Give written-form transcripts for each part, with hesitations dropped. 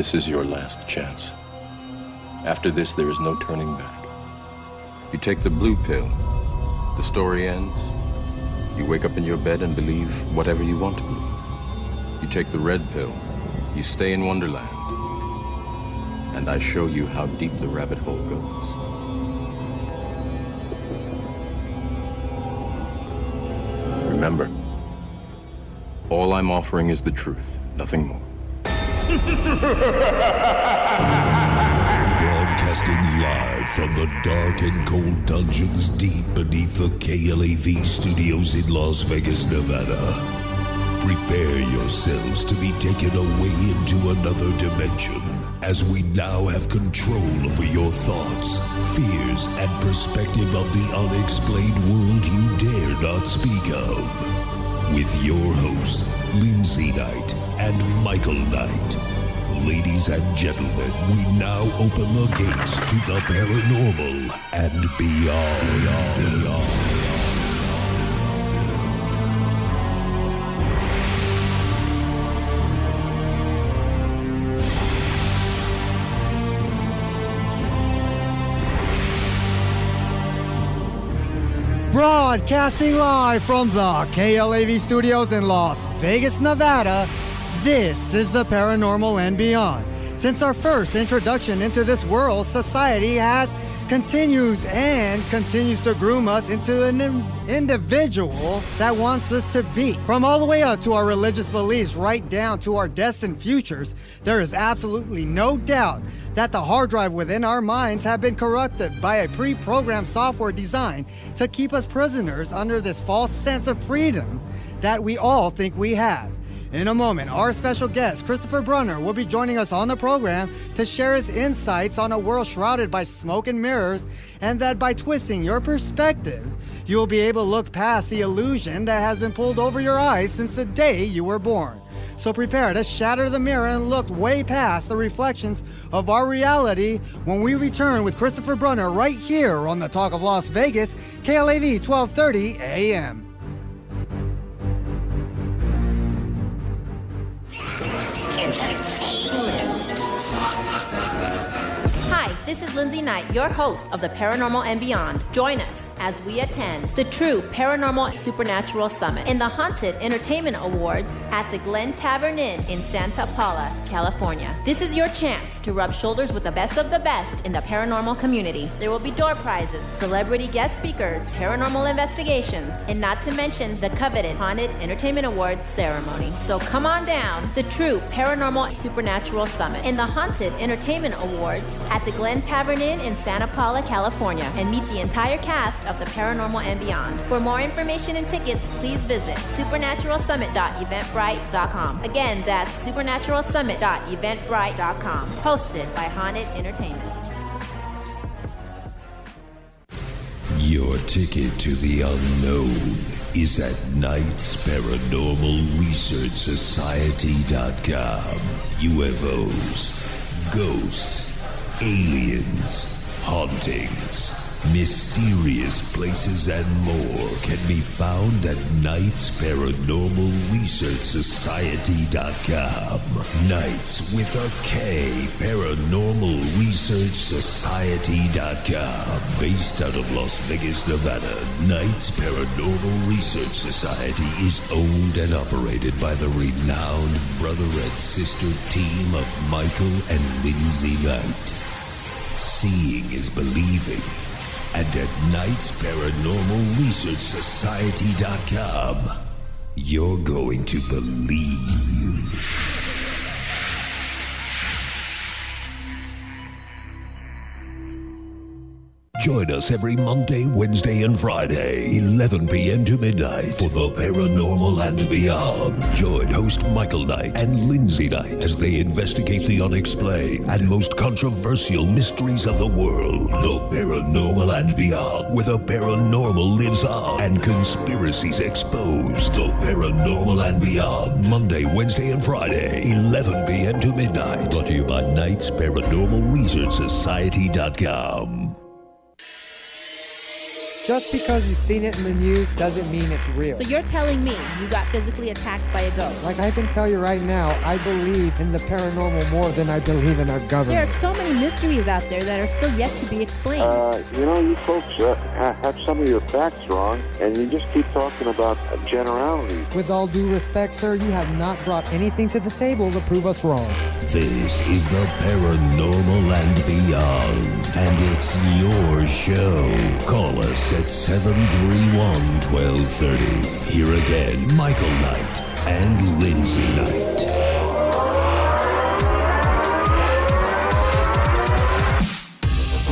This is your last chance. After this, there is no turning back. If you take the blue pill, the story ends. You wake up in your bed and believe whatever you want to believe. You take the red pill, you stay in Wonderland, and I show you how deep the rabbit hole goes. Remember, all I'm offering is the truth, nothing more. Broadcasting live from the dark and cold dungeons deep beneath the KLAV studios in Las Vegas, Nevada. Prepare yourselves to be taken away into another dimension as we now have control over your thoughts, fears, and perspective of the unexplained world you dare not speak of. With your hosts, Lindsay Knight and Michael Knight. Ladies and gentlemen, we now open the gates to the paranormal and beyond. Broadcasting live from the KLAV studios in Las Vegas, Nevada, this is the Paranormal and Beyond. Since our first introduction into this world, society continues to groom us into an individual that wants us to be. From all the way up to our religious beliefs, right down to our destined futures, there is absolutely no doubt that the hard drive within our minds have been corrupted by a pre-programmed software designed to keep us prisoners under this false sense of freedom that we all think we have. In a moment, our special guest, Christopher Brunner, will be joining us on the program to share his insights on a world shrouded by smoke and mirrors, and that by twisting your perspective, you will be able to look past the illusion that has been pulled over your eyes since the day you were born. So prepare to shatter the mirror and look way past the reflections of our reality when we return with Christopher Brunner right here on the Talk of Las Vegas, KLAV 1230 AM. Hi, this is Lindsay Knight, your host of the Paranormal and Beyond. Join us as we attend the True Paranormal Supernatural Summit in the Haunted Entertainment Awards at the Glen Tavern Inn in Santa Paula, California. This is your chance to rub shoulders with the best of the best in the paranormal community. There will be door prizes, celebrity guest speakers, paranormal investigations, and not to mention the coveted Haunted Entertainment Awards ceremony. So come on down, the True Paranormal Supernatural Summit in the Haunted Entertainment Awards at the Glen Tavern Inn in Santa Paula, California, and meet the entire cast of the Paranormal and Beyond. For more information and tickets, please visit supernaturalsummit.eventbrite.com. Again, that's supernaturalsummit.eventbrite.com. Hosted by Haunted Entertainment. Your ticket to the unknown is at knightsparanormalresearchsociety.com. UFOs, ghosts, aliens, hauntings, mysterious places and more can be found at knightsparanormalresearchsociety.com. Knights with a K, paranormalresearchsociety.com. Based out of Las Vegas, Nevada, Knights Paranormal Research Society is owned and operated by the renowned brother and sister team of Michael and Lindsay Knight. Seeing is believing. And at knightsparanormalresearchsociety.com, you're going to believe. Join us every Monday, Wednesday, and Friday, 11 p.m. to midnight for the Paranormal and Beyond. Join host Michael Knight and Lindsay Knight as they investigate the unexplained and most controversial mysteries of the world. The Paranormal and Beyond, where the paranormal lives on and conspiracies exposed. The Paranormal and Beyond, Monday, Wednesday, and Friday, 11 p.m. to midnight. Brought to you by KnightsParanormalResearchSociety.com. just because you've seen it in the news doesn't mean it's real. So you're telling me you got physically attacked by a ghost? Like I can tell you right now, I believe in the paranormal more than I believe in our government. There are so many mysteries out there that are still yet to be explained. You folks have some of your facts wrong, and you just keep talking about generalities. With all due respect, sir, you have not brought anything to the table to prove us wrong. This is the Paranormal and Beyond, and it's your show. Call us at 731-1230. Here again, Michael Knight and Lindsay Knight.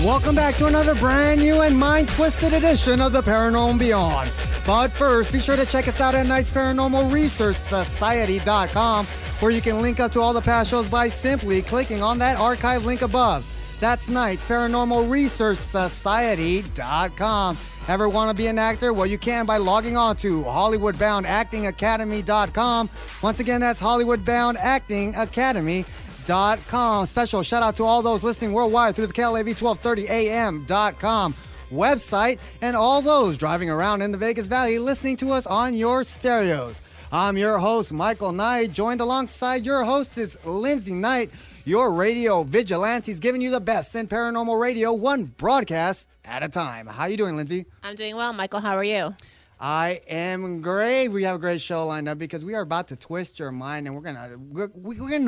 Welcome back to another brand new and mind-twisted edition of the Paranormal and Beyond. But first, be sure to check us out at Knight's Paranormal Research Society.com, where you can link up to all the past shows by simply clicking on that archive link above. That's Knight's Paranormal Research Society.com. Ever want to be an actor? Well, you can by logging on to HollywoodBoundActingAcademy.com. Once again, that's HollywoodBoundActingAcademy.com. Special shout out to all those listening worldwide through the KLAV1230am.com website, and all those driving around in the Vegas Valley listening to us on your stereos. I'm your host, Michael Knight. Joined alongside your host is Lindsay Knight, your radio vigilantes, giving you the best in paranormal radio, one broadcast at a time. How you doing, Lindsay? I'm doing well, Michael. How are you? I am great. We have a great show lined up because we are about to twist your mind, and we're gonna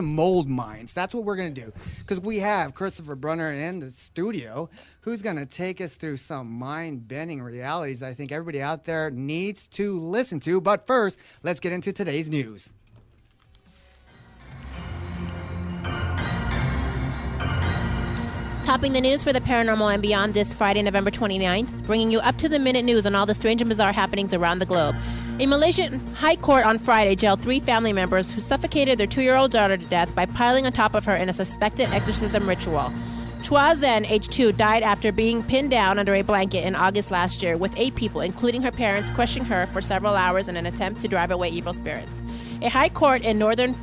mold minds. That's what we're gonna do, because we have Christopher Brunner in the studio, who's gonna take us through some mind-bending realities I think everybody out there needs to listen to. But first, let's get into today's news. Topping the news for the Paranormal and Beyond this Friday, November 29th, bringing you up-to-the-minute news on all the strange and bizarre happenings around the globe. A Malaysian high court on Friday jailed 3 family members who suffocated their 2-year-old daughter to death by piling on top of her in a suspected exorcism ritual. Chua Zen, age 2, died after being pinned down under a blanket in August last year, with 8 people, including her parents, questioning her for several hours in an attempt to drive away evil spirits. A high court in northern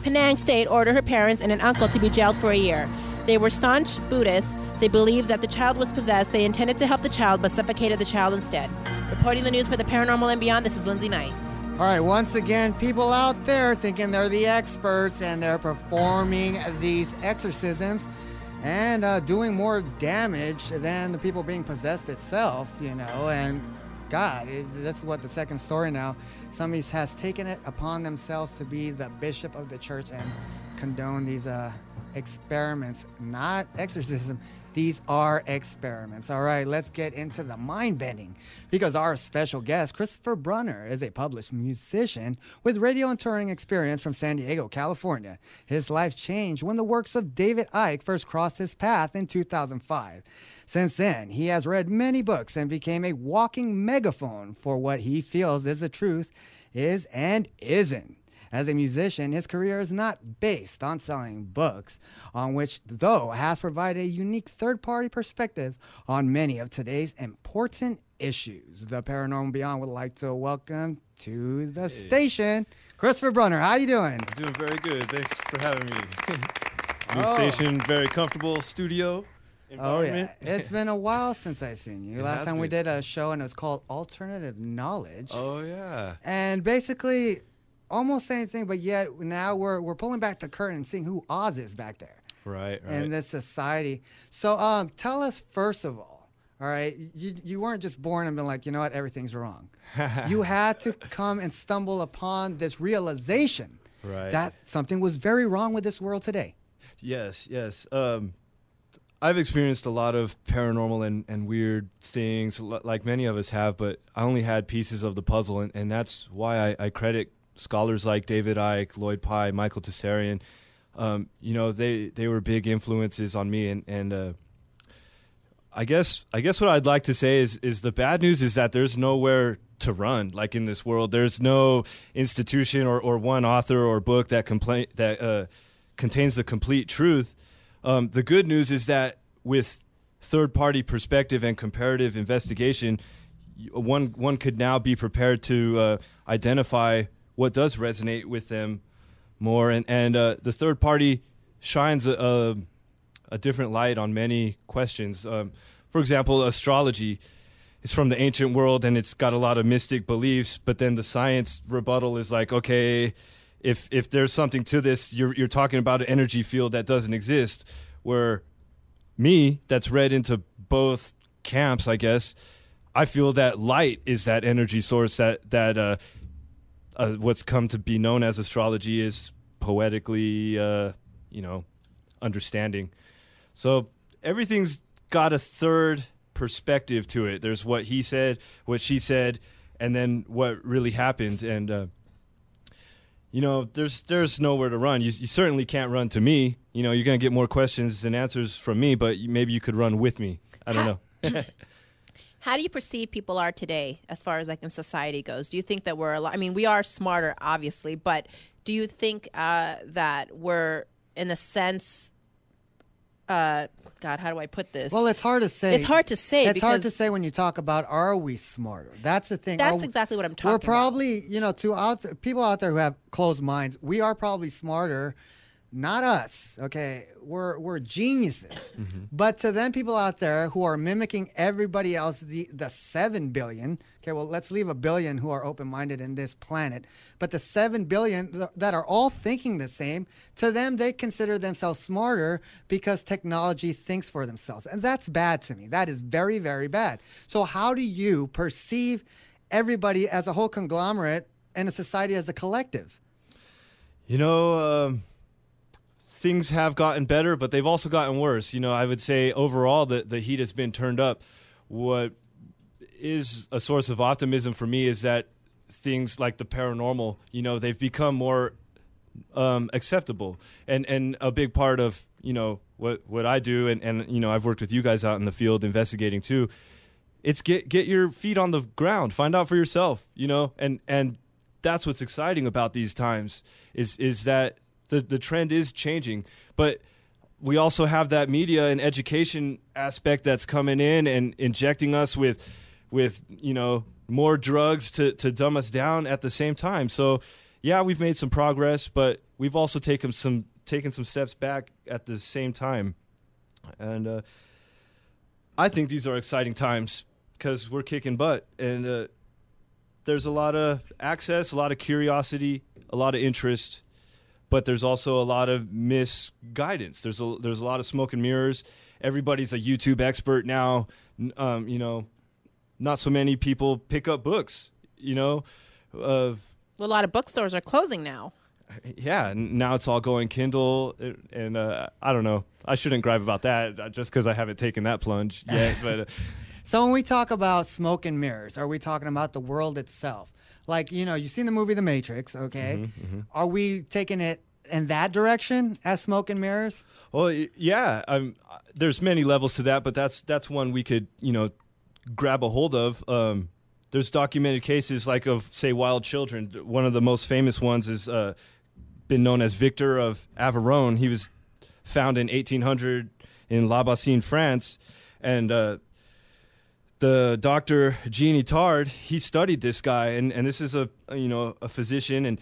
Penang State ordered her parents and an uncle to be jailed for a year. They were staunch Buddhists. They believed that the child was possessed. They intended to help the child, but suffocated the child instead. Reporting the news for the Paranormal and Beyond, this is Lindsay Knight. All right, once again, people out there thinking they're the experts and they're performing these exorcisms and doing more damage than the people being possessed itself, and God, this is what the second story now. Somebody has taken it upon themselves to be the bishop of the church and condone these experiments, not exorcism. These are experiments. All right, let's get into the mind-bending, because our special guest, Christopher Brunner, is a published musician with radio and touring experience from San Diego, California. His life changed when the works of David Icke first crossed his path in 2005. Since then, he has read many books and became a walking megaphone for what he feels is the truth, is and isn't. As a musician, his career is not based on selling books, on which, though, has provided a unique third-party perspective on many of today's important issues. The Paranormal Beyond would like to welcome to the station, Christopher Brunner. How you doing? I'm doing very good. Thanks for having me. New station, very comfortable studio environment. Oh, yeah. It's been a while since I've seen you. Last time we did a show, and it was called Alternative Knowledge. Oh, yeah. And basically almost same thing, but yet now we're pulling back the curtain and seeing who Oz is back there. Right. In this society. So tell us, first of all right, you weren't just born and been like, you know what, everything's wrong. You had to come and stumble upon this realization that something was very wrong with this world today. Yes. I've experienced a lot of paranormal and weird things, like many of us have, but I only had pieces of the puzzle, and that's why I credit scholars like David Icke, Lloyd Pye, Michael Tessarian. They were big influences on me, and I guess what I'd like to say is the bad news is that there's nowhere to run. Like in this world, there's no institution or one author or book that contains the complete truth. The good news is that with third-party perspective and comparative investigation, one could now be prepared to identify what does resonate with them more, and the third party shines a different light on many questions. For example, astrology. it's from the ancient world and it's got a lot of mystic beliefs, but then the science rebuttal is like, okay, if there's something to this, you're talking about an energy field that doesn't exist. Where me, that's read into both camps, I guess, I feel that light is that energy source that what's come to be known as astrology is poetically, understanding. So everything's got a third perspective to it. There's what he said, what she said, and then what really happened. And there's nowhere to run. You certainly can't run to me. You're going to get more questions and answers from me, but maybe you could run with me. I don't know. How do you perceive people are today as far as like in society goes? Do you think that we're a lot, I mean, we are smarter, obviously, but do you think that we're in a sense, God, how do I put this? Well, it's hard to say. It's hard to say. It's hard to say when you talk about, are we smarter? That's the thing. That's exactly what I'm talking about. We're probably, people out there who have closed minds, we are probably smarter. Not us, okay? We're geniuses. Mm-hmm. But to them people out there who are mimicking everybody else, the 7 billion, okay, well, let's leave 1 billion who are open-minded in this planet, but the 7 billion that are all thinking the same, to them, they consider themselves smarter because technology thinks for themselves. And that's bad to me. That is very, very bad. So how do you perceive everybody as a whole conglomerate and a society as a collective? Things have gotten better, but they've also gotten worse. I would say overall the heat has been turned up. What is a source of optimism for me is that things like the paranormal, they've become more acceptable. And a big part of, what I do, and I've worked with you guys out in the field investigating too, it's get your feet on the ground, find out for yourself, and that's what's exciting about these times is that the trend is changing, but we also have that media and education aspect that's coming in and injecting us with more drugs to dumb us down at the same time. So yeah, we've made some progress, but we've also taken some steps back at the same time. And I think these are exciting times because we're kicking butt, and there's a lot of access, a lot of curiosity, a lot of interest. But there's also a lot of misguidance. There's a lot of smoke and mirrors. Everybody's a YouTube expert now. Not so many people pick up books. A lot of bookstores are closing now. Yeah, now it's all going Kindle, and I don't know. I shouldn't gripe about that just because I haven't taken that plunge yet. But so when we talk about smoke and mirrors, are we talking about the world itself? Like, you've seen the movie The Matrix, okay? Mm-hmm, mm-hmm. Are we taking it in that direction as smoke and mirrors? Well, yeah. There's many levels to that, but that's one we could, grab a hold of. There's documented cases like of, say, wild children. One of the most famous ones is been known as Victor of Aveyron. He was found in 1800 in La Bassine, France, and the doctor Jean Itard, he studied this guy, and this is a physician, and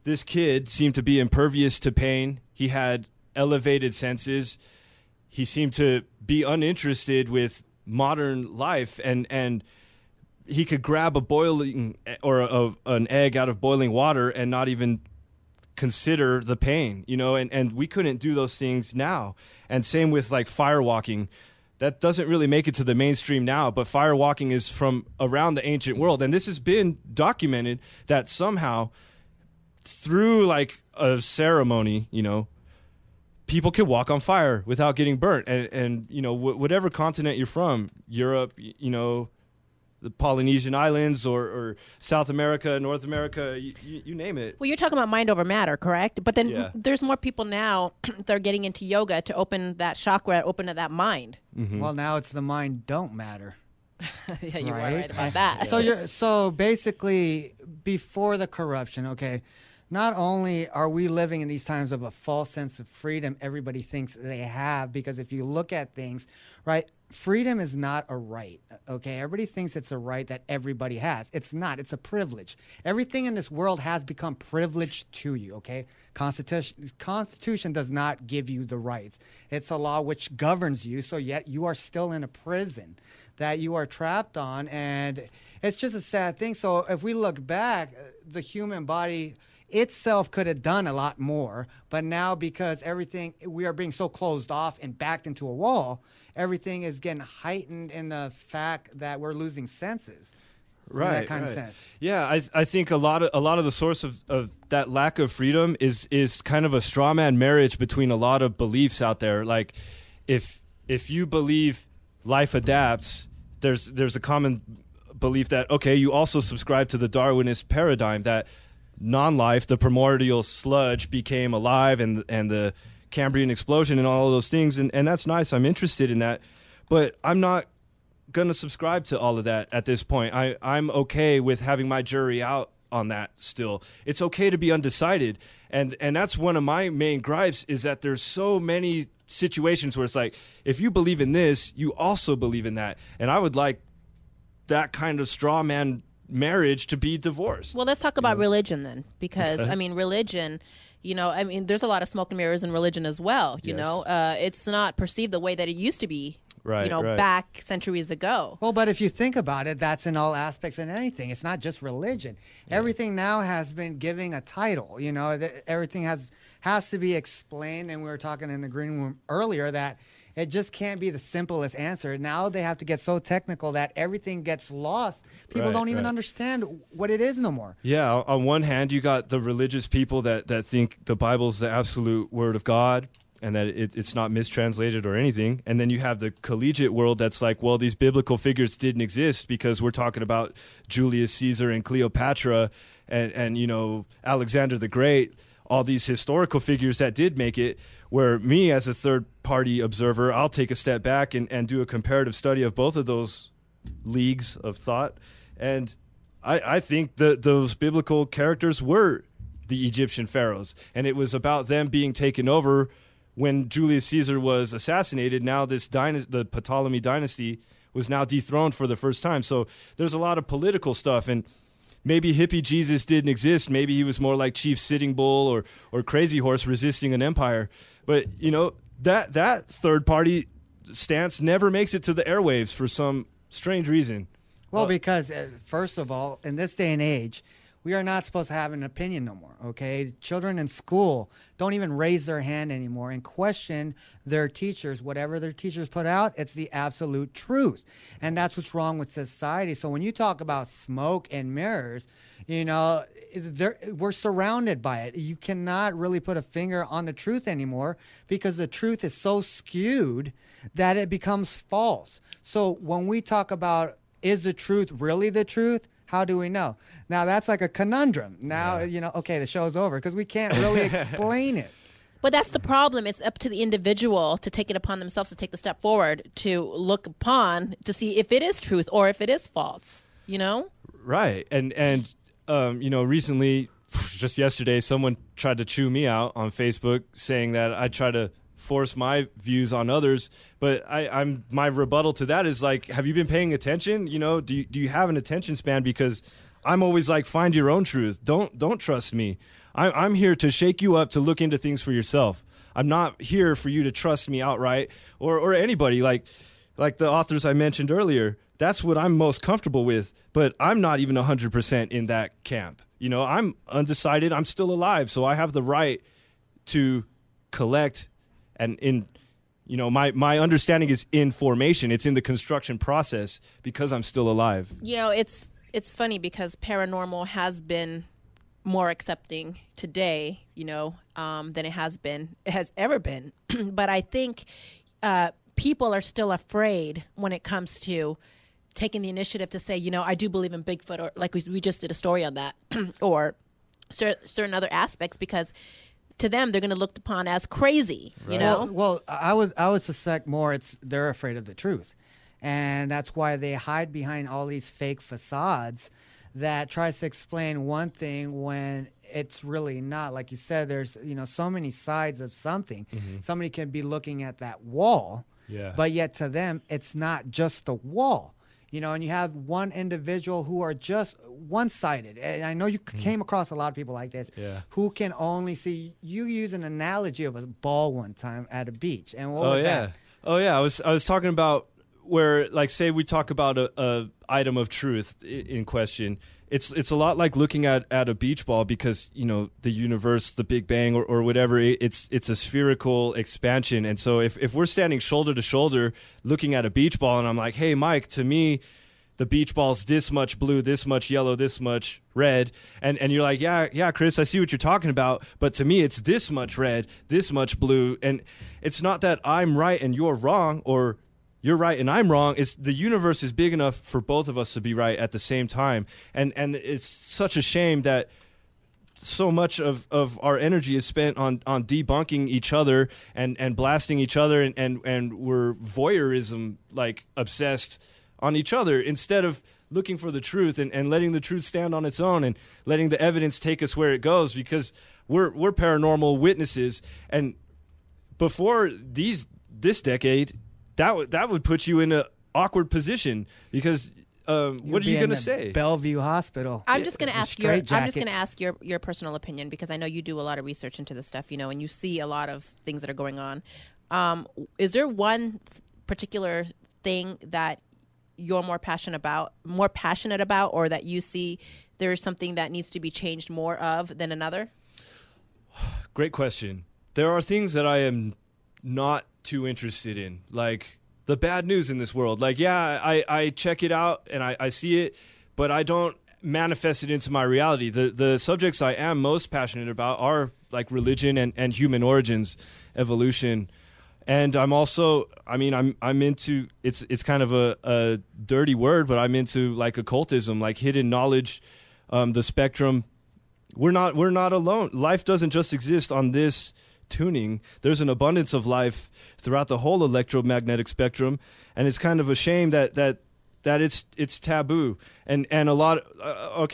this kid seemed to be impervious to pain. He had elevated senses. He seemed to be uninterested with modern life, and he could grab a boiling or an egg out of boiling water and not even consider the pain, and we couldn't do those things now. And same with like firewalking. That doesn't really make it to the mainstream now, but firewalking is from around the ancient world. And this has been documented that somehow through like a ceremony, people can walk on fire without getting burnt. And whatever continent you're from, Europe, the Polynesian Islands or South America, North America, you name it. Well, you're talking about mind over matter, correct? But then there's more people now that are getting into yoga to open that chakra, open to that mind. Mm-hmm. Well, now it's the mind don't matter. Yeah, you are right about that. So basically, before the corruption, okay, not only are we living in these times of a false sense of freedom everybody thinks they have, because if you look at things, right, freedom is not a right, okay? Everybody thinks it's a right that everybody has. It's not. It's a privilege. Everything in this world has become privileged to you, okay? Constitution does not give you the rights. It's a law which governs you, so yet you are still in a prison that you are trapped on, and it's just a sad thing. So if we look back, the human body itself could have done a lot more, but now because we are being so closed off and backed into a wall, everything is getting heightened in the fact that we're losing senses. Right, that kind of sense. Yeah, I think a lot of the source of that lack of freedom is kind of a straw man marriage between a lot of beliefs out there. Like, if you believe life adapts, there's a common belief that, okay, you also subscribe to the Darwinist paradigm that non-life, the primordial sludge, became alive, and the Cambrian explosion and all of those things, and that's nice. I'm interested in that, but I'm not going to subscribe to all of that at this point. I'm okay with having my jury out on that still. It's okay to be undecided, and that's one of my main gripes, is that there's so many situations where it's like, if you believe in this, you also believe in that, and I would like that kind of straw man marriage to be divorced. Well, let's talk about religion then, because I mean, religion, there's a lot of smoke and mirrors in religion as well. You know, it's not perceived the way that it used to be. Right. Back centuries ago. Well, but if you think about it, that's in all aspects in anything. It's not just religion. Yeah. Everything now has been giving a title. Everything has to be explained. And we were talking in the green room earlier that it just can't be the simplest answer. Now they have to get so technical that everything gets lost. People don't even understand what it is no more. Yeah, on one hand, you got the religious people that think the Bible's the absolute word of God, and that it's not mistranslated or anything. And then you have the collegiate world that's like, well, these biblical figures didn't exist because we're talking about Julius Caesar and Cleopatra and Alexander the Great, all these historical figures that did make it, where me as a third-party observer, I'll take a step back and do a comparative study of both of those leagues of thought. And I think that those biblical characters were the Egyptian pharaohs, and it was about them being taken over when Julius Caesar was assassinated. Now the Ptolemy dynasty was now dethroned for the first time. So there's a lot of political stuff, and maybe hippie Jesus didn't exist. Maybe he was more like Chief Sitting Bull or Crazy Horse resisting an empire. But, that third-party stance never makes it to the airwaves for some strange reason. Well, because, first of all, in this day and age, we are not supposed to have an opinion no more, okay? Children in school don't even raise their hand anymore and question their teachers. Whatever their teachers put out, it's the absolute truth. And that's what's wrong with society. So when you talk about smoke and mirrors, we're surrounded by it. You cannot really put a finger on the truth anymore because the truth is so skewed that it becomes false. So when we talk about, is the truth really the truth? How do we know? Now, that's like a conundrum. Now, okay, the show's over because we can't really explain it. But that's the problem. It's up to the individual to take it upon themselves to take the step forward, to look upon, to see if it is truth or if it is false, Right. And recently, just yesterday, someone tried to chew me out on Facebook saying that I try to force my views on others, but my rebuttal to that is like, have you been paying attention? Do you have an attention span? Because I'm always like, find your own truth. Don't trust me. I'm here to shake you up to look into things for yourself. I'm not here for you to trust me outright or anybody like the authors I mentioned earlier. That's what I'm most comfortable with, but I'm not even 100% in that camp. I'm undecided. I'm still alive, so I have the right to collect. And my understanding is in formation. It's in the construction process because I'm still alive. It's funny because paranormal has been more accepting today, than it has ever been. But I think people are still afraid when it comes to taking the initiative to say, I do believe in Bigfoot, or like we just did a story on that, or certain other aspects, because to them, they're going to look upon as crazy, Well, I would suspect more they're afraid of the truth. And that's why they hide behind all these fake facades that tries to explain one thing when it's really not. Like you said, there's, so many sides of something. Mm-hmm. Somebody can be looking at that wall Yeah. But yet to them, it's not just a wall. You know, and you have one individual who are just one-sided. And I know you came across a lot of people like this who can only see. You use an analogy of a ball one time at a beach. And what was that? Oh, yeah. I was talking about where, like, say we talk about a item of truth in question. It's a lot like looking at a beach ball because, you know, the universe, the Big Bang or whatever, it's a spherical expansion. And so if we're standing shoulder to shoulder looking at a beach ball and I'm like, hey, Mike, to me, the beach ball's this much blue, this much yellow, this much red. And you're like, yeah, Chris, I see what you're talking about. But to me, it's this much red, this much blue. And it's not that I'm right and you're wrong or you're right and I'm wrong. It's the universe is big enough for both of us to be right at the same time. And it's such a shame that so much of our energy is spent on debunking each other and blasting each other and we're voyeurism like obsessed on each other instead of looking for the truth and letting the truth stand on its own and letting the evidence take us where it goes because we're paranormal witnesses. And before this decade, that would put you in an awkward position because what are you going to say? Bellevue Hospital. I'm just going to ask your personal opinion because I know you do a lot of research into this stuff, you know, and you see a lot of things that are going on. Is there one particular thing that you're more passionate about, or that you see there's something that needs to be changed more of than another? Great question. There are things that I am not too interested in, like the bad news in this world. Like, yeah, I check it out and I see it, but I don't manifest it into my reality. The subjects I am most passionate about are like religion and human origins, evolution. And I'm also, I'm into, it's kind of a dirty word, but I'm into like occultism, like hidden knowledge, the spectrum. We're not alone. Life doesn't just exist on this tuning. There's an abundance of life throughout the whole electromagnetic spectrum, and it's kind of a shame that it's taboo. And a lot,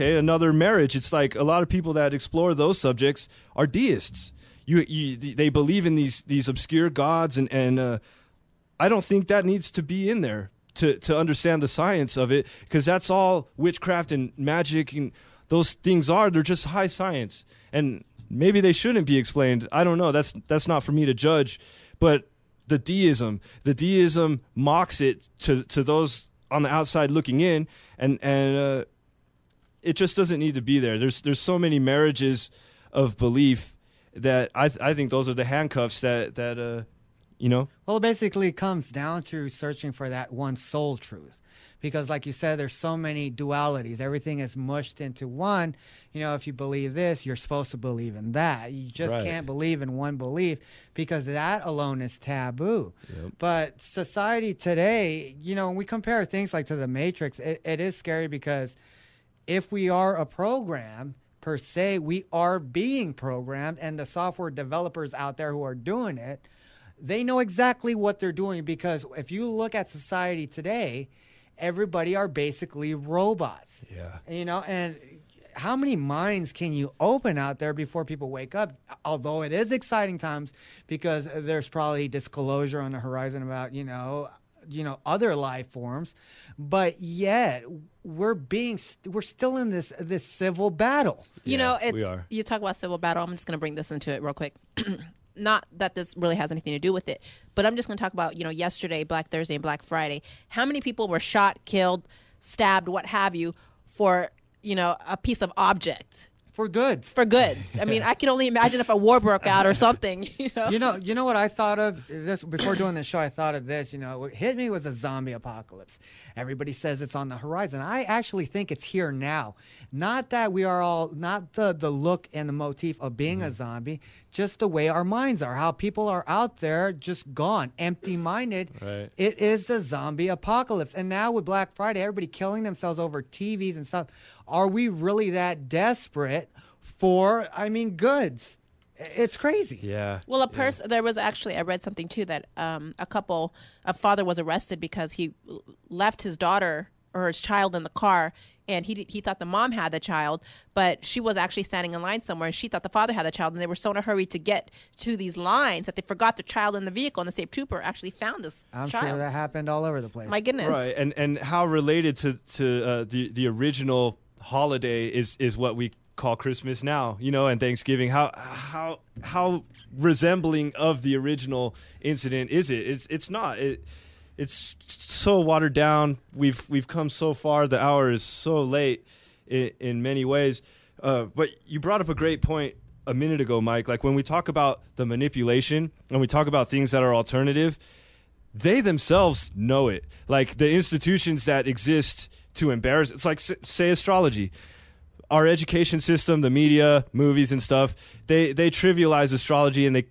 another marriage. It's like a lot of people that explore those subjects are deists. They believe in these obscure gods, and I don't think that needs to be in there to understand the science of it, because that's all witchcraft and magic, and those things they're just high science, and maybe they shouldn't be explained. I don't know. That's not for me to judge, but the deism mocks it to those on the outside looking in, and it just doesn't need to be there. There's so many marriages of belief that I think those are the handcuffs that you know. Well, it basically comes down to searching for that one soul truth, because like you said, there's so many dualities. Everything is mushed into one. You know, if you believe this, you're supposed to believe in that. You just can't believe in one belief because that alone is taboo. Yep. But society today, you know, when we compare things like to the Matrix, it is scary because if we are a program, per se, we are being programmed, and the software developers out there who are doing it, they know exactly what they're doing, because if you look at society today, everybody are basically robots. Yeah. You know, and how many minds can you open out there before people wake up? Although it is exciting times because there's probably disclosure on the horizon about, you know, other life forms, but yet we're still in this civil battle. You know, you talk about civil battle. I'm just going to bring this into it real quick. Not that this really has anything to do with it, but I'm just going to talk about, you know, yesterday, Black Thursday and Black Friday. How many people were shot, killed, stabbed, what have you, for, you know, a piece of object? For goods. I mean, I can only imagine if a war broke out or something. You know what I thought of this before doing this show. I thought of this. You know, what hit me was a zombie apocalypse. Everybody says it's on the horizon. I actually think it's here now. Not that we are all, not the look and the motif of being a zombie, just the way our minds are. How people are out there just gone, empty-minded. Right. It is the zombie apocalypse. And now with Black Friday, everybody killing themselves over TVs and stuff. Are we really that desperate for, goods? It's crazy. Yeah. Well, there was actually, I read something too, that a father was arrested because he left his daughter or his child in the car and he thought the mom had the child, but she was actually standing in line somewhere, and she thought the father had the child, and they were so in a hurry to get to these lines that they forgot the child in the vehicle, and the state trooper actually found this I'm child. sure that happened all over the place. My goodness. Right, and how related to the original holiday is what we call Christmas now, and Thanksgiving. How resembling of the original incident is it? It's not. It's so watered down. We've come so far. The hour is so late in many ways. But you brought up a great point a minute ago, Mike. Like when we talk about the manipulation and we talk about things that are alternative, they themselves know it. Like the institutions that exist to embarrass. It's like, say, astrology. Our education system, the media, movies and stuff, they trivialize astrology, and they,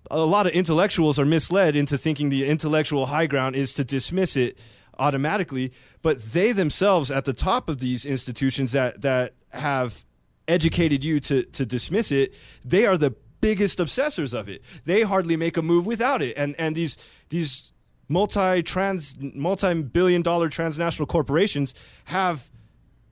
a lot of intellectuals are misled into thinking the intellectual high ground is to dismiss it automatically. But they themselves at the top of these institutions that have educated you to dismiss it, they are the biggest obsessors of it. They hardly make a move without it. And these multi-billion-dollar transnational corporations have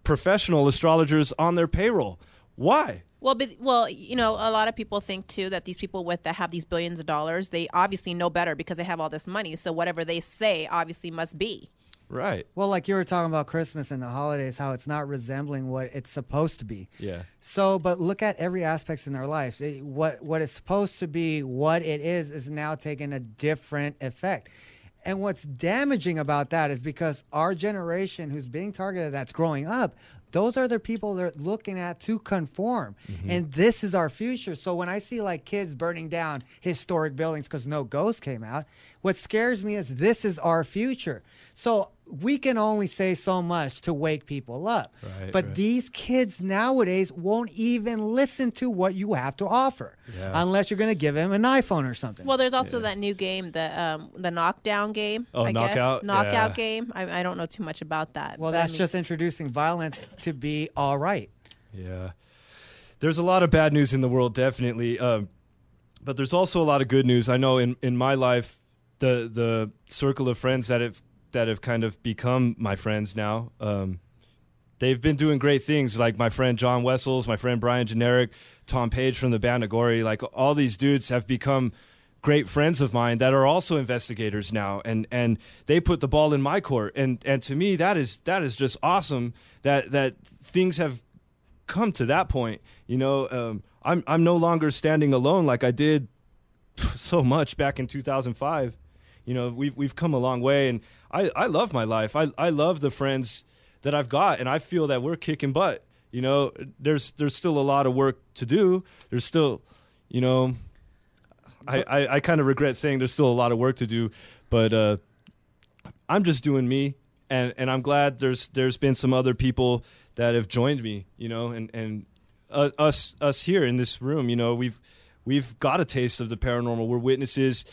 professional astrologers on their payroll. Why? Well, a lot of people think too that these people that have these billions of dollars, they obviously know better because they have all this money. So whatever they say obviously must be. Right. Well, like you were talking about Christmas and the holidays, how it's not resembling what it's supposed to be. Yeah. So, but look at every aspect in their lives. What is supposed to be, what it is now taking a different effect. And what's damaging about that is because our generation who's being targeted, that's growing up, those are the people they're looking at to conform. Mm-hmm. And this is our future. So when I see like kids burning down historic buildings because no ghost came out, what scares me is this is our future. So we can only say so much to wake people up. But these kids nowadays won't even listen to what you have to offer unless you're going to give them an iPhone or something. Well, there's also that new game, the knockdown game. Oh, I knockout? guess. Knockout game. I don't know too much about that. Well, that's just introducing violence to be all right. Yeah. There's a lot of bad news in the world, definitely. But there's also a lot of good news. I know in my life, the circle of friends that have kind of become my friends now, they've been doing great things. Like my friend John Wessels, my friend Brian Generic, Tom Page from the band Agori. Like all these dudes have become great friends of mine that are also investigators now, and they put the ball in my court. And to me, that is just awesome that things have come to that point. I'm no longer standing alone like I did so much back in 2005. We've come a long way, and I love my life. I love the friends that I've got, and I feel that we're kicking butt. There's still a lot of work to do. There's still, I kind of regret saying there's still a lot of work to do, but I'm just doing me, and I'm glad there's been some other people that have joined me, and us here in this room, we've got a taste of the paranormal. We're witnesses.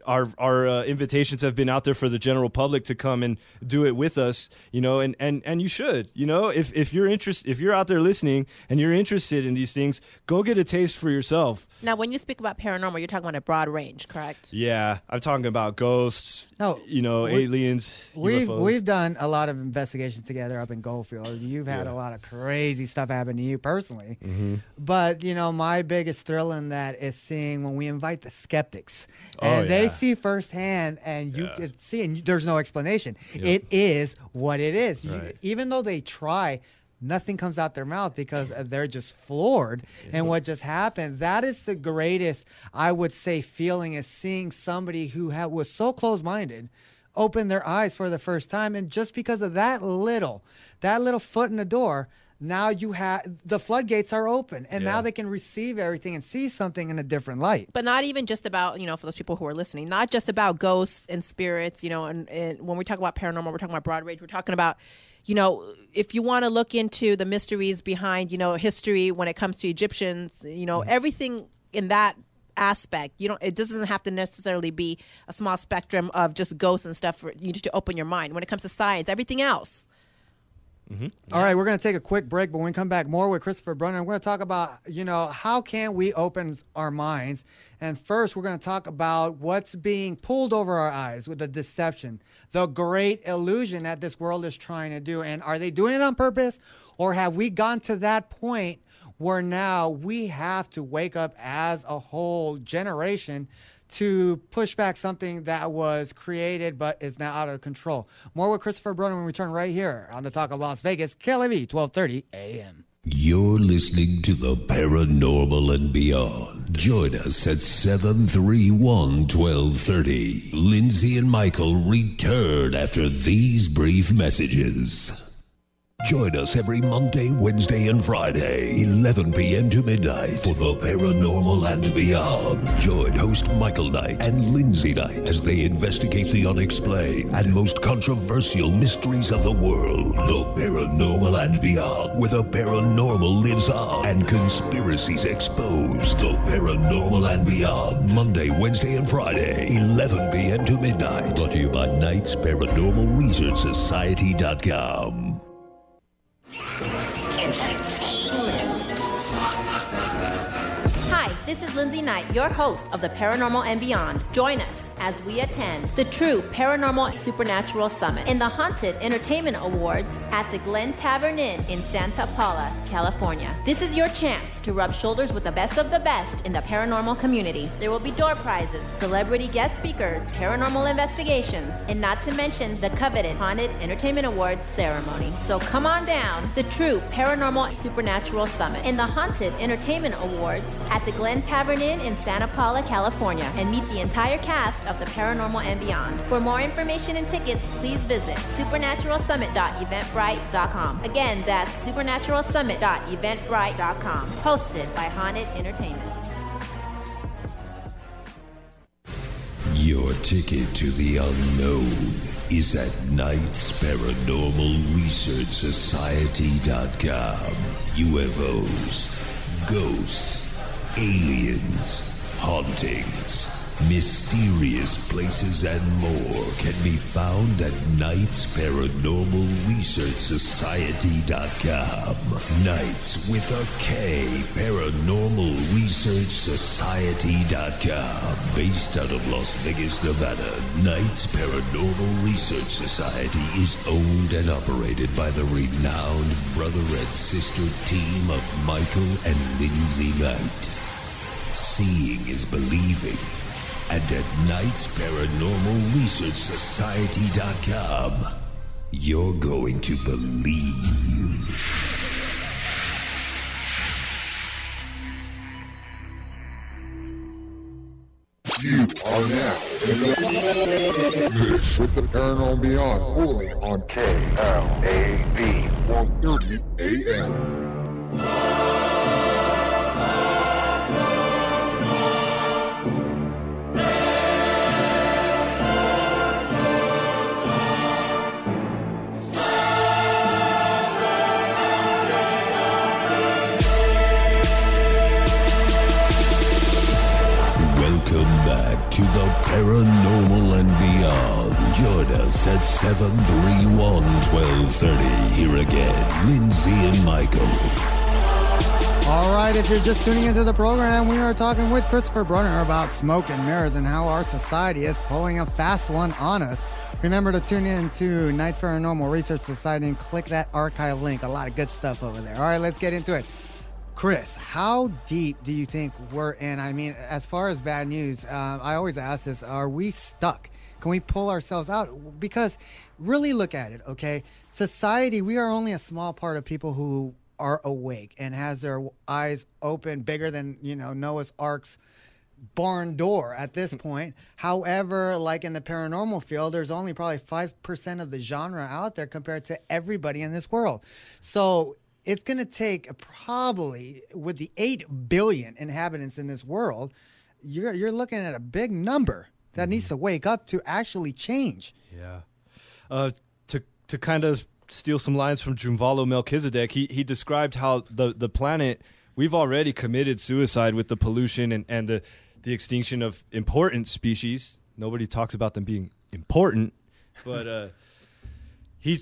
Our invitations have been out there for the general public to come and do it with us, and you should, if you're out there listening and you're interested in these things, go get a taste for yourself. Now, when you speak about paranormal, you're talking about a broad range, correct? Yeah, I'm talking about ghosts, aliens, UFOs. We've done a lot of investigations together up in Goldfield. You've had a lot of crazy stuff happen to you personally. Mm-hmm. But, my biggest thrill in that is seeing when we invite the skeptics. And they see firsthand, and you can see, and there's no explanation. Yep. It is what it is. Right. Even though they try, nothing comes out their mouth because they're just floored and what just happened. That is the greatest, I would say, feeling, is seeing somebody who was so closed-minded open their eyes for the first time, and just because of that little foot in the door, now you have the floodgates are open, and now they can receive everything and see something in a different light. But not even just about, for those people who are listening, not just about ghosts and spirits, and when we talk about paranormal, we're talking about broad range. We're talking about, if you want to look into the mysteries behind, history when it comes to Egyptians, everything in that aspect, it doesn't have to necessarily be a small spectrum of just ghosts and stuff for you to open your mind. When it comes to science, everything else. All right, we're going to take a quick break, but when we come back, more with Christopher Brunner. We're going to talk about, how can we open our minds? And first, we're going to talk about what's being pulled over our eyes with the deception, the great illusion that this world is trying to do. And are they doing it on purpose, or have we gone to that point where now we have to wake up as a whole generation to push back something that was created but is now out of control? More with Christopher Brunner when we return right here on the Talk of Las Vegas, KLAV 1230 AM. You're listening to the Paranormal and Beyond. Join us at 731-1230. Lindsay and Michael return after these brief messages. Join us every Monday, Wednesday, and Friday, 11 p.m. to midnight for the Paranormal and Beyond. Join host Michael Knight and Lindsay Knight as they investigate the unexplained and most controversial mysteries of the world. The Paranormal and Beyond, where the paranormal lives on and conspiracies exposed. The Paranormal and Beyond, Monday, Wednesday, and Friday, 11 p.m. to midnight. Brought to you by Knight's Paranormal Research Society.com. Hi, this is Lindsay Knight, your host of the Paranormal and Beyond. Join us as we attend the True Paranormal Supernatural Summit in the Haunted Entertainment Awards at the Glen Tavern Inn in Santa Paula, California. This is your chance to rub shoulders with the best of the best in the paranormal community. There will be door prizes, celebrity guest speakers, paranormal investigations, and not to mention the coveted Haunted Entertainment Awards ceremony. So come on down the True Paranormal Supernatural Summit in the Haunted Entertainment Awards at the Glen Tavern Inn in Santa Paula, California, and meet the entire cast of the Paranormal and Beyond. For more information and tickets, please visit supernaturalsummit.eventbrite.com. Again, that's supernaturalsummit.eventbrite.com. Hosted by Haunted Entertainment. Your ticket to the unknown is at Knight's Paranormal Research Society.com. UFOs, ghosts, aliens, hauntings, mysterious places, and more can be found at Knight's Paranormal Research Society.com. Knights with a K, Paranormal Research Society.com. Based out of Las Vegas, Nevada, Knights Paranormal Research Society is owned and operated by the renowned brother and sister team of Michael and Lindsay Knight. Seeing is believing. And at Knight's Paranormal Research Society.com, you're going to believe. You are now in the mix with the Paranormal Beyond, only on KLAV 1230 AM. Welcome back to the Paranormal and Beyond. Join us at 731-1230. Here again, Lindsay and Michael. All right, if you're just tuning into the program, we are talking with Christopher Brunner about smoke and mirrors and how our society is pulling a fast one on us. Remember to tune in to Knight's Paranormal Research Society and click that archive link. A lot of good stuff over there. All right, let's get into it. Chris, how deep do you think we're in? I mean, as far as bad news, I always ask this, are we stuck? Can we pull ourselves out? Because really look at it, okay? Society, we are only a small part of people who are awake and has their eyes open bigger than, Noah's Ark's barn door at this point. However, like in the paranormal field, there's only probably 5% of the genre out there compared to everybody in this world. So it's going to take probably, with the 8 billion inhabitants in this world, you're looking at a big number that needs to wake up to actually change. Yeah. To kind of steal some lines from Jumvalo Melchizedek, he described how the planet, we've already committed suicide with the pollution and the extinction of important species. Nobody talks about them being important, but he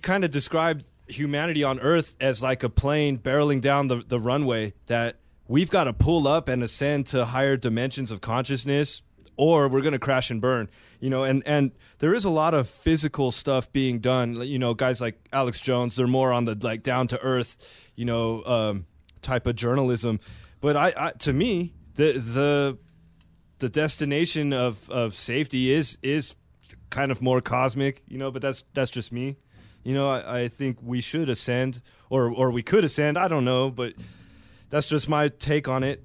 kind of described humanity on Earth as like a plane barreling down the runway, that we've got to pull up and ascend to higher dimensions of consciousness, or we're going to crash and burn, and there is a lot of physical stuff being done. Guys like Alex Jones, they're more on the like down to earth, type of journalism. But I to me, the destination of safety is kind of more cosmic, but that's just me. I think we should ascend, or we could ascend. I don't know, but that's just my take on it.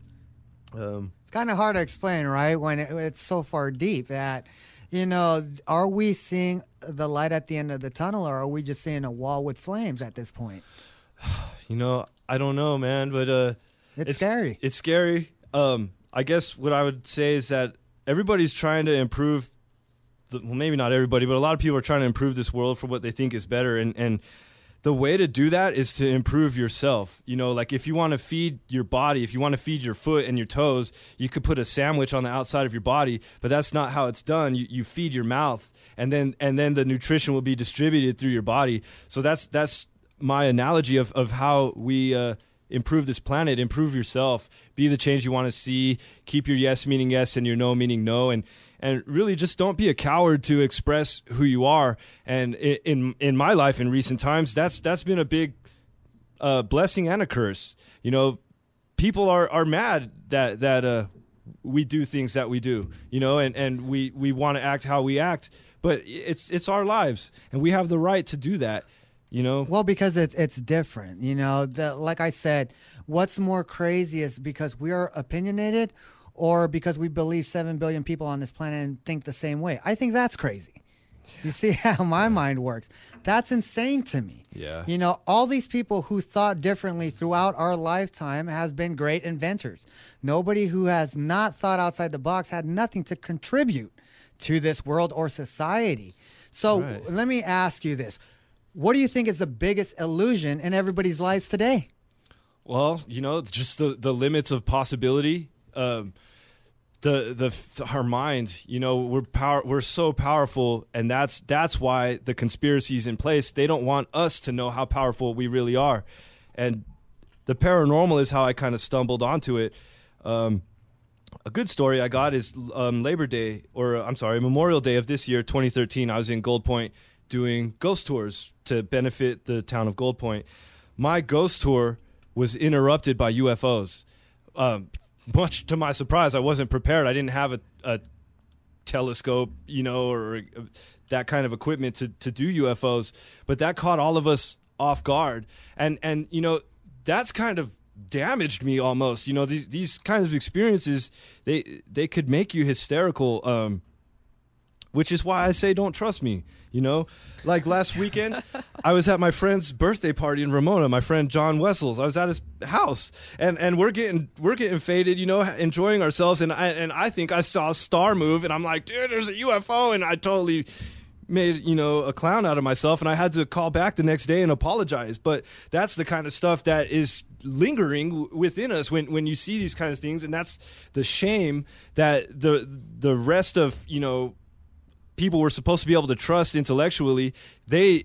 It's kind of hard to explain, right? When it's so far deep that, are we seeing the light at the end of the tunnel, or are we just seeing a wall with flames at this point? I don't know, man, but it's scary. It's scary. I guess what I would say is that everybody's trying to improve. Well, maybe not everybody, but a lot of people are trying to improve this world for what they think is better, and the way to do that is to improve yourself. Like if you want to feed your body, if you want to feed your foot and your toes, you could put a sandwich on the outside of your body, but that's not how it's done. You feed your mouth, and then the nutrition will be distributed through your body. So that's my analogy of how we improve this planet. Improve yourself, be the change you want to see, keep your yes meaning yes and your no meaning no, and really just don't be a coward to express who you are. And in my life in recent times, that's been a big blessing and a curse. People are mad that we do things that we do, and we want to act how we act, but it's our lives and we have the right to do that. Well, because it's different. Like I said, what's more crazy is because we are opinionated, or because we believe 7 billion people on this planet and think the same way. I think that's crazy. You see how my mind works? That's insane to me. Yeah. All these people who thought differently throughout our lifetime has been great inventors. Nobody who has not thought outside the box had nothing to contribute to this world or society. So Let me ask you this. What do you think is the biggest illusion in everybody's lives today? Well, just the limits of possibility. Our minds, we're so powerful, and that's why the conspiracy's in place. They don't want us to know how powerful we really are, and the paranormal is how I kind of stumbled onto it. A good story I got is Memorial Day of this year, 2013. I was in Gold Point doing ghost tours to benefit the town of Gold Point. My ghost tour was interrupted by UFOs. Much to my surprise, I wasn't prepared. I didn't have a telescope, or that kind of equipment to do UFOs. But that caught all of us off guard, and that's kind of damaged me almost. These kinds of experiences, they could make you hysterical. Which is why I say don't trust me. Like last weekend, I was at my friend's birthday party in Ramona. My friend John Wessels. I was at his house, and we're getting faded, enjoying ourselves. And I think I saw a star move, and I'm like, dude, there's a UFO, and I totally made a clown out of myself, and I had to call back the next day and apologize. But that's the kind of stuff that is lingering within us when you see these kinds of things, and that's the shame that the rest of people we're supposed to be able to trust intellectually, they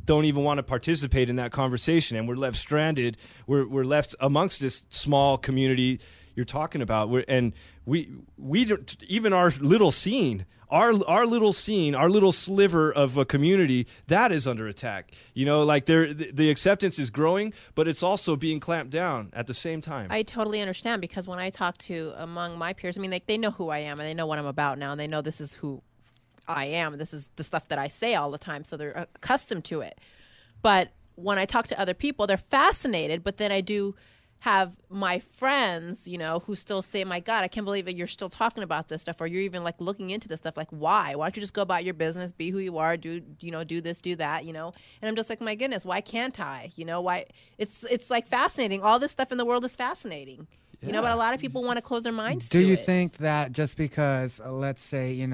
don't even want to participate in that conversation, and we're left stranded. We're left amongst this small community you're talking about. We don't, even our little scene, our little sliver of a community, that is under attack. Like the acceptance is growing, but it's also being clamped down at the same time. I totally understand, because when I talk to among my peers, they know who I am and they know what I'm about now, and they know this is who I am. This is the stuff that I say all the time, so they're accustomed to it. But when I talk to other people, they're fascinated. But then I do have my friends, who still say, my God, I can't believe that you're still talking about this stuff, or you're even like looking into this stuff. Like, why? Why don't you just go about your business, be who you are, do this, do that, And I'm just like, my goodness, why can't I? Why? It's like fascinating. All this stuff in the world is fascinating. Yeah. But a lot of people want to close their minds to it. Do you think that just because, let's say,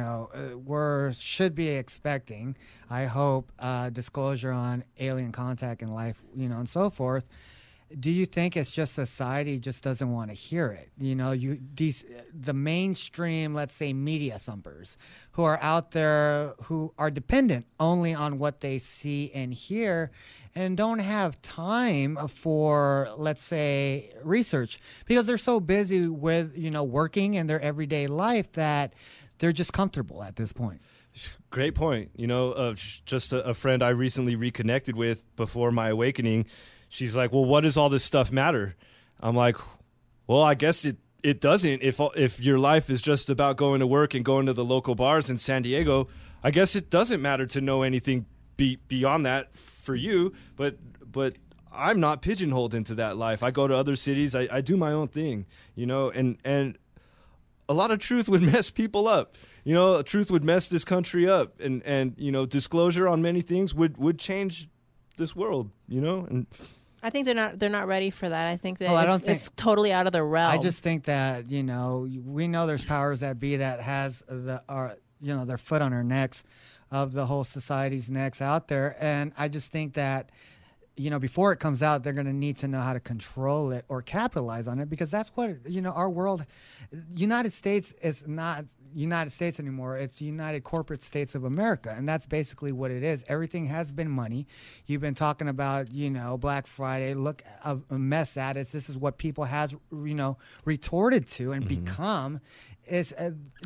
we should be expecting, I hope, disclosure on alien contact and life, and so forth, do you think it's just society just doesn't want to hear it? The mainstream, let's say, media thumpers who are out there, who are dependent only on what they see and hear, and don't have time for, let's say, research because they're so busy with, working in their everyday life that they're just comfortable at this point. Great point. Just a friend I recently reconnected with before my awakening, she's like, well, what does all this stuff matter? I'm like, well, I guess it doesn't. If your life is just about going to work and going to the local bars in San Diego, I guess it doesn't matter to know anything beyond that for you. But I'm not pigeonholed into that life. I go to other cities. I do my own thing, and a lot of truth would mess people up. Truth would mess this country up, and disclosure on many things would change this world, and I think they're not ready for that. I think that it's totally out of their realm. I just think that, we know there's powers that be that has their foot on our necks of the whole society's necks out there. And I just think that, before it comes out, they're going to need to know how to control it or capitalize on it, because that's what, our world, United States is not United States anymore. It's United Corporate States of America. And that's basically what it is. Everything has been money. You've been talking about, Black Friday. Look, a mess at us. This is what people has, retorted to and become. Is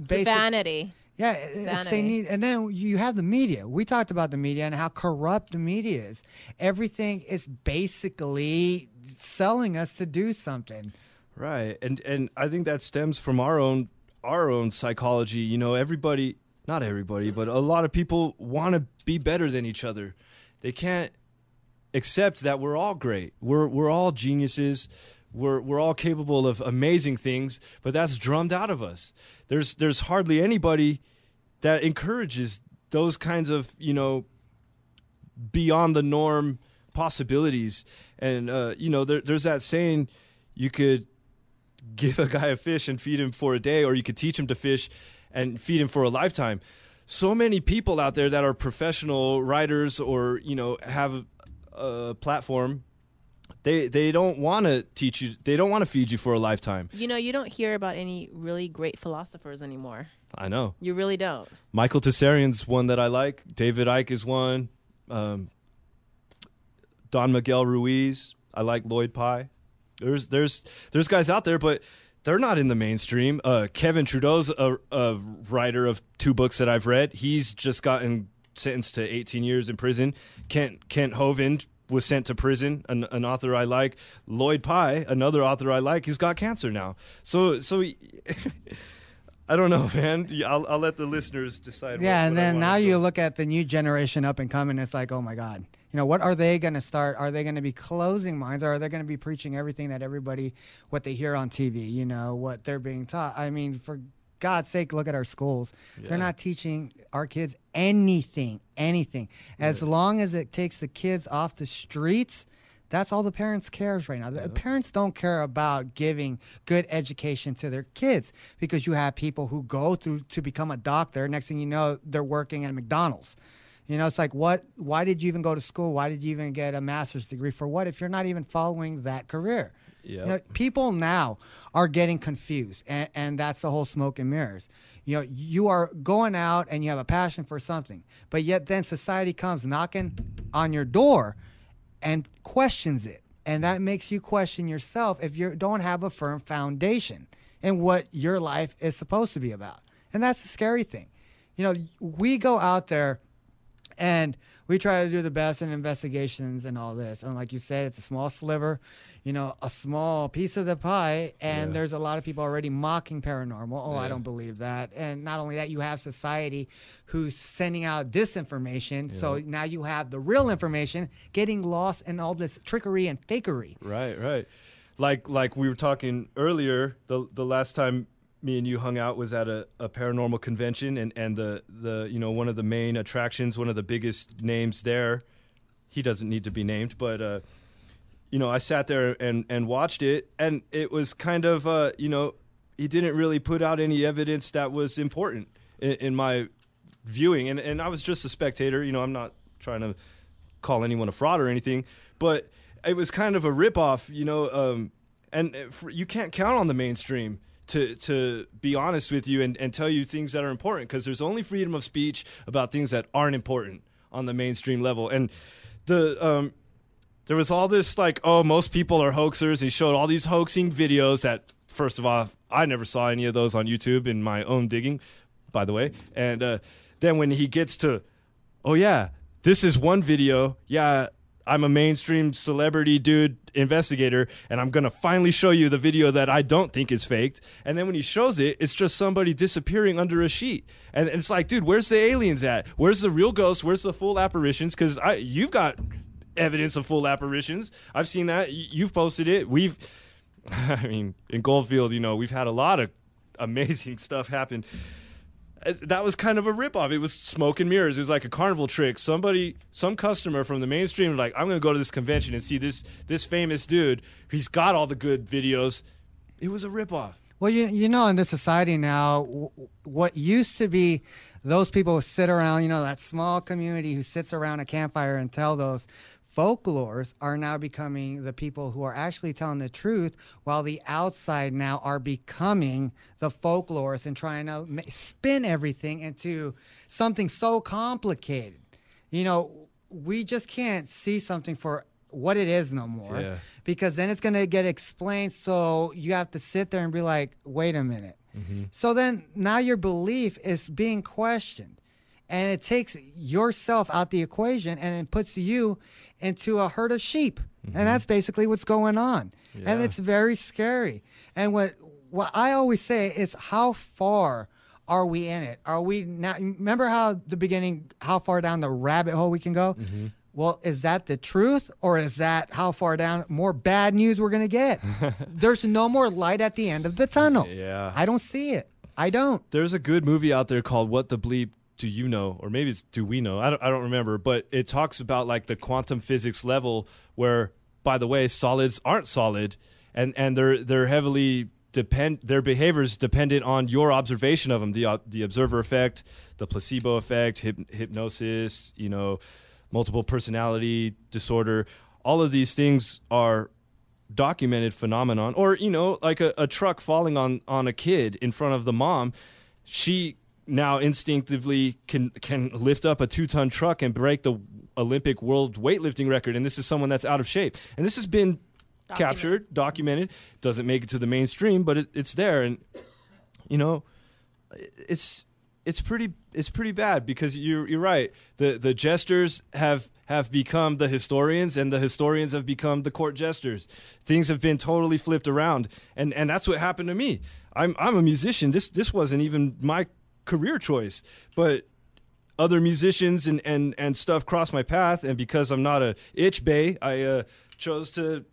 basic vanity. Yeah, and then you have the media. We talked about the media and how corrupt the media is. Everything is basically selling us to do something. Right, and I think that stems from our own psychology. Everybody, not everybody, but a lot of people want to be better than each other. They can't accept that we're all great. We're all geniuses. We're all capable of amazing things, but that's drummed out of us. There's hardly anybody that encourages those kinds of, beyond the norm possibilities. And, there's that saying, you could give a guy a fish and feed him for a day, or you could teach him to fish and feed him for a lifetime. So many people out there that are professional writers or, have a platform, They don't want to teach you. They don't want to feed you for a lifetime. You don't hear about any really great philosophers anymore. I know. You really don't. Michael Tessarian's one that I like. David Icke is one. Don Miguel Ruiz. I like Lloyd Pye. There's guys out there, but they're not in the mainstream. Kevin Trudeau's a writer of 2 books that I've read. He's just gotten sentenced to 18 years in prison. Kent Hovind was sent to prison, an author I like. Lloyd Pye, another author I like, he's got cancer now. So I don't know, man. I'll let the listeners decide. Yeah, and then now you look at the new generation up and coming, it's like, oh my God. What are they going to start? Are they going to be closing minds, or are they going to be preaching everything that what they hear on TV, what they're being taught? I mean, for God's sake, look at our schools. Yeah. They're not teaching our kids anything. As long as it takes the kids off the streets, that's all the parents cares right now. The parents don't care about giving good education to their kids, because you have people who go through to become a doctor. Next thing you know, they're working at McDonald's. It's like, why did you even go to school? Why did you even get a master's degree? For what, if you're not even following that career? Yep. People now are getting confused, and that's the whole smoke and mirrors. You are going out and you have a passion for something, but yet then society comes knocking on your door and questions it, and that makes you question yourself if you don't have a firm foundation in what your life is supposed to be about. And that's the scary thing. We go out there and we try to do the best in investigations and all this. And like you said, it's a small sliver, a small piece of the pie. And there's a lot of people already mocking paranormal. Oh, I don't believe that. And not only that, you have society who's sending out disinformation. Yeah. So now you have the real information getting lost in all this trickery and fakery. Right. Like we were talking earlier, the last time me and you hung out was at a paranormal convention, and the one of the main attractions, one of the biggest names there, he doesn't need to be named, but I sat there and watched it, and it was kind of he didn't really put out any evidence that was important in my viewing, and I was just a spectator. I'm not trying to call anyone a fraud or anything, but it was kind of a ripoff, and you can't count on the mainstream to be honest with you and tell you things that are important, because there's only freedom of speech about things that aren't important on the mainstream level. And there was all this like, oh, most people are hoaxers. He showed all these hoaxing videos that, first of all, I never saw any of those on YouTube in my own digging, by the way. And then when he gets to, oh yeah, this is one video. Yeah, I'm a mainstream celebrity dude investigator, and I'm going to finally show you the video that I don't think is faked. And then when he shows it, it's just somebody disappearing under a sheet. And it's like, dude, where's the aliens at? Where's the real ghosts? Where's the full apparitions? Because you've got evidence of full apparitions. I've seen that. You've posted it. I mean, in Goldfield, we've had a lot of amazing stuff happen. That was kind of a ripoff. It was smoke and mirrors. It was like a carnival trick. Some customer from the mainstream, like, I'm going to go to this convention and see this famous dude. He's got all the good videos. It was a ripoff. Well, in this society now, what used to be those people who sit around, that small community who sits around a campfire and tell those folklores are now becoming the people who are actually telling the truth, while the outside now are becoming the folklorists and trying to spin everything into something so complicated. We just can't see something for what it is no more, because then it's going to get explained. So you have to sit there and be like, wait a minute. Mm-hmm. So then now your belief is being questioned. And it takes yourself out the equation and it puts you into a herd of sheep. Mm-hmm. And that's basically what's going on. Yeah. And it's very scary. And what I always say is, how far are we in it? Are we not? Remember how far down the rabbit hole we can go? Mm-hmm. Well, is that the truth, or is that how far down more bad news we're going to get? There's no more light at the end of the tunnel. Yeah. I don't see it. I don't. There's a good movie out there called What the Bleep Do You Know? Or maybe it's Do We Know? I don't remember. But it talks about like the quantum physics level where, by the way, solids aren't solid, and they're heavily their behavior is dependent on your observation of them. The observer effect, the placebo effect, hypnosis, multiple personality disorder. All of these things are documented phenomenon. Or, like a truck falling on a kid in front of the mom. She now instinctively can lift up a 2-ton truck and break the Olympic world weightlifting record. And this is someone that's out of shape. And this has been captured, documented. Doesn't make it to the mainstream, but it's there. And, it's pretty bad, because you're right. The jesters have become the historians, and the historians have become the court jesters. Things have been totally flipped around. And that's what happened to me. I'm a musician. This wasn't even my career choice, but other musicians and stuff crossed my path, and because I'm not a itch bay, I chose to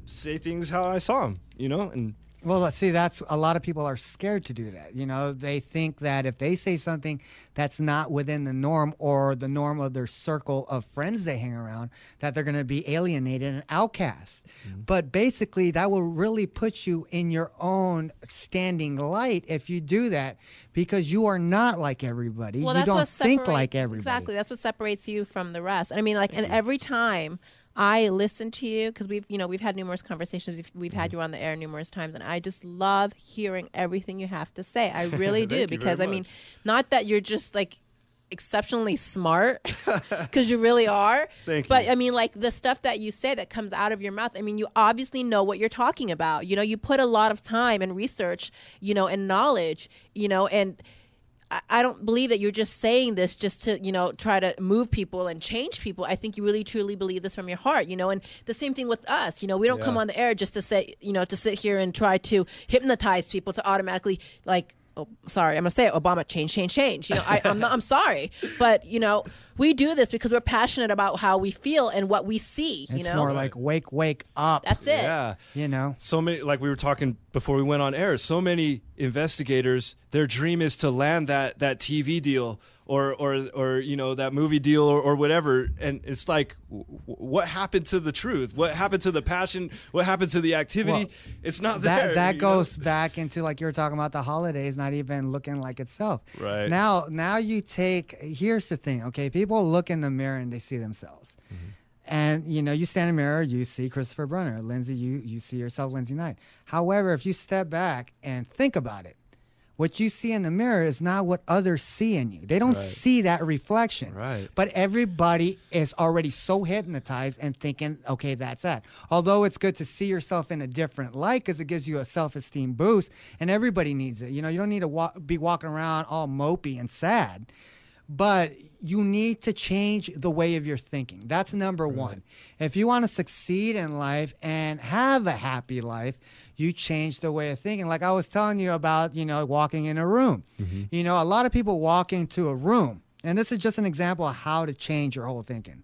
say things how I saw them, and well, let's see, that's a lot of people are scared to do that. They think that if they say something that's not within the norm, or the norm of their circle of friends they hang around, that they're going to be alienated and outcast. Mm-hmm. But basically, that will really put you in your own standing light if you do that, because you are not like everybody. Well, you don't think like everybody. Exactly. That's what separates you from the rest. And I mean, and every time I listen to you, because we've had numerous conversations. We've had you on the air numerous times, and I just love hearing everything you have to say. I really do, because I mean, not that you're just like exceptionally smart, because you really are. Thank you. But I mean, like the stuff that you say that comes out of your mouth. I mean, you obviously know what you're talking about. You put a lot of time and research, and knowledge, and I don't believe that you're just saying this just to, try to move people and change people. I think you really, truly believe this from your heart, and the same thing with us. We don't come on the air just to say, to sit here and try to hypnotize people to automatically like, oh, sorry, I'm going to say it, Obama, change. I'm sorry. But, we do this because we're passionate about how we feel and what we see, It's more like wake up. That's it. Yeah. So many, like we were talking before we went on air, so many investigators, their dream is to land that TV deal or that movie deal or whatever. And it's like, what happened to the truth? What happened to the passion? What happened to the activity? Well, it's not there. That goes back into, like you were talking about, the holidays not even looking like itself. Right. Now you here's the thing, okay? People look in the mirror and they see themselves. Mm-hmm. And, you stand in the mirror, you see Christopher Brunner. Lindsay, you see yourself, Lindsay Knight. However, if you step back and think about it, what you see in the mirror is not what others see in you. They don't see that reflection. Right. But everybody is already so hypnotized and thinking, okay, that's that. Although it's good to see yourself in a different light because it gives you a self-esteem boost, and everybody needs it. You don't need to be walking around all mopey and sad. But you need to change the way of your thinking. That's number one. If you want to succeed in life and have a happy life, you change the way of thinking. Like I was telling you about, walking in a room. A lot of people walk into a room, and this is just an example of how to change your whole thinking.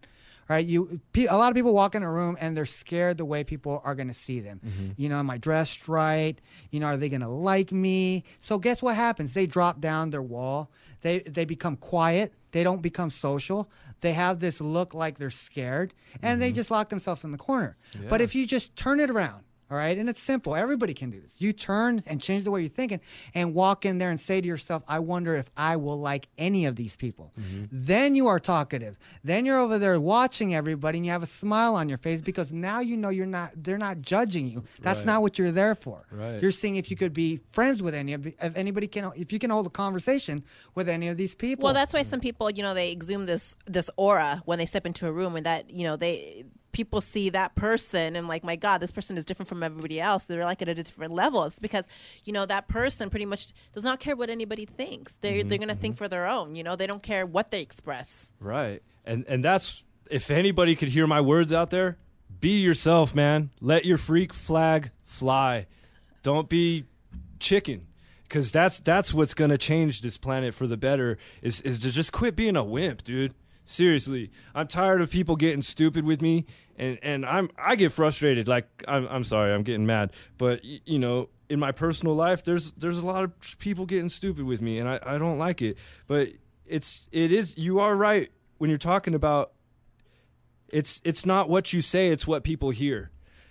Right? A lot of people walk in a room and they're scared the way people are going to see them. Am I dressed right? Are they going to like me? So guess what happens? They drop down their wall. They become quiet. They don't become social. They have this look like they're scared, and they just lock themselves in the corner. Yeah. But if you just turn it around, all right, and it's simple. Everybody can do this. You turn and change the way you're thinking and walk in there and say to yourself, I wonder if I will like any of these people. Then you are talkative. Then you're over there watching everybody and you have a smile on your face because now they're not judging you. That's not what you're there for. Right. You're seeing if you could be friends with if you can hold a conversation with any of these people. Well, that's why some people, they exude this aura when they step into a room, and that, people see that person and like, my God, this person is different from everybody else. They're like at a different level. It's because, that person pretty much does not care what anybody thinks. They're going to think for their own. They don't care what they express. Right. And that's, if anybody could hear my words out there, be yourself, man. Let your freak flag fly. Don't be chicken. Because that's what's going to change this planet for the better is to just quit being a wimp, dude. Seriously, I'm tired of people getting stupid with me, and I get frustrated. Like I'm sorry, I'm getting mad, but in my personal life, there's a lot of people getting stupid with me, and I don't like it. But you are right when you're talking about it's not what you say, it's what people hear.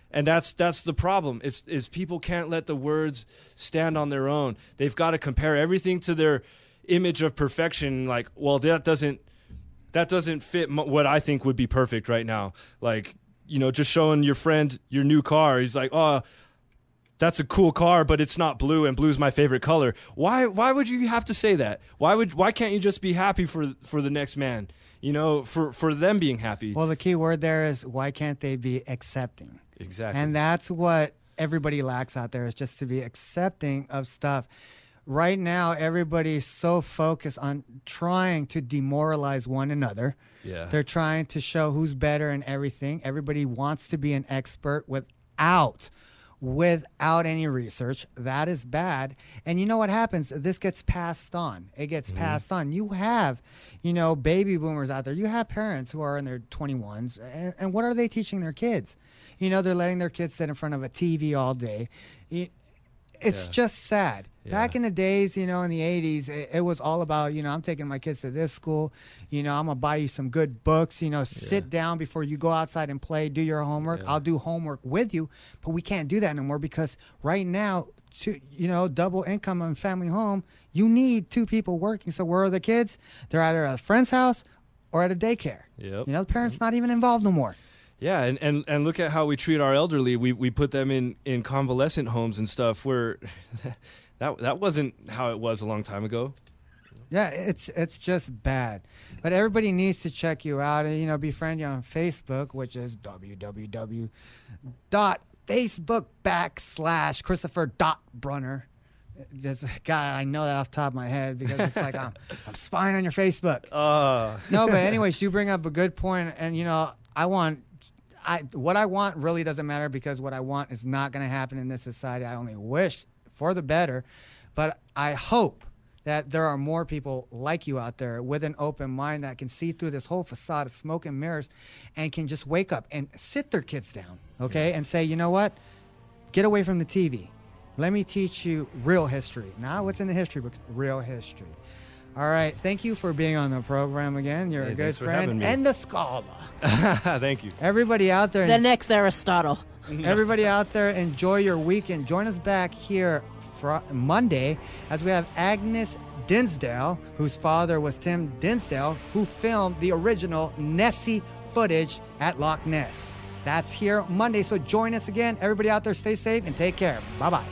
And that's the problem. Is people can't let the words stand on their own. They've got to compare everything to their image of perfection. Like, well, that doesn't fit what I think would be perfect right now. Like, just showing your friend your new car. He's like, oh, that's a cool car, but it's not blue, and blue's my favorite color. Why would you have to say that? Why can't you just be happy for the next man? For them being happy. Well, the key word there is, why can't they be accepting? Exactly. And that's what everybody lacks out there, is just to be accepting of stuff. Right now, everybody's so focused on trying to demoralize one another. Yeah. They're trying to show who's better in everything. Everybody wants to be an expert without any research. That is bad. And you know what happens? This gets passed on. It gets passed on. You have, baby boomers out there. You have parents who are in their 21s. And what are they teaching their kids? They're letting their kids sit in front of a TV all day. It's just sad. Yeah. Back in the days, in the 80s, it was all about, I'm taking my kids to this school. I'm going to buy you some good books. Sit down before you go outside and play, do your homework. Yeah. I'll do homework with you. But we can't do that anymore because right now, double income and family home, you need two people working. So where are the kids? They're either at a friend's house or at a daycare. Yep. The parents not even involved no more. Yeah, and look at how we treat our elderly. We put them in convalescent homes and stuff where that wasn't how it was a long time ago. Yeah, it's just bad. But everybody needs to check you out and, befriend you on Facebook, which is www.facebook.com/Christopher.Brunner. This guy, I know that off the top of my head because it's like I'm spying on your Facebook. No, but anyways, you bring up a good point, and what I want really doesn't matter because what I want is not going to happen in this society. I only wish for the better, but I hope that there are more people like you out there with an open mind that can see through this whole facade of smoke and mirrors and can just wake up and sit their kids down, okay, and say, you know what? Get away from the TV. Let me teach you real history. Not what's in the history book, real history. All right. Thank you for being on the program again. You're a good friend and the scholar. Thank you. Everybody out there. The next Aristotle. Everybody out there, enjoy your weekend. Join us back here Monday as we have Agnes Dinsdale, whose father was Tim Dinsdale, who filmed the original Nessie footage at Loch Ness. That's here Monday. So join us again. Everybody out there, stay safe and take care. Bye-bye.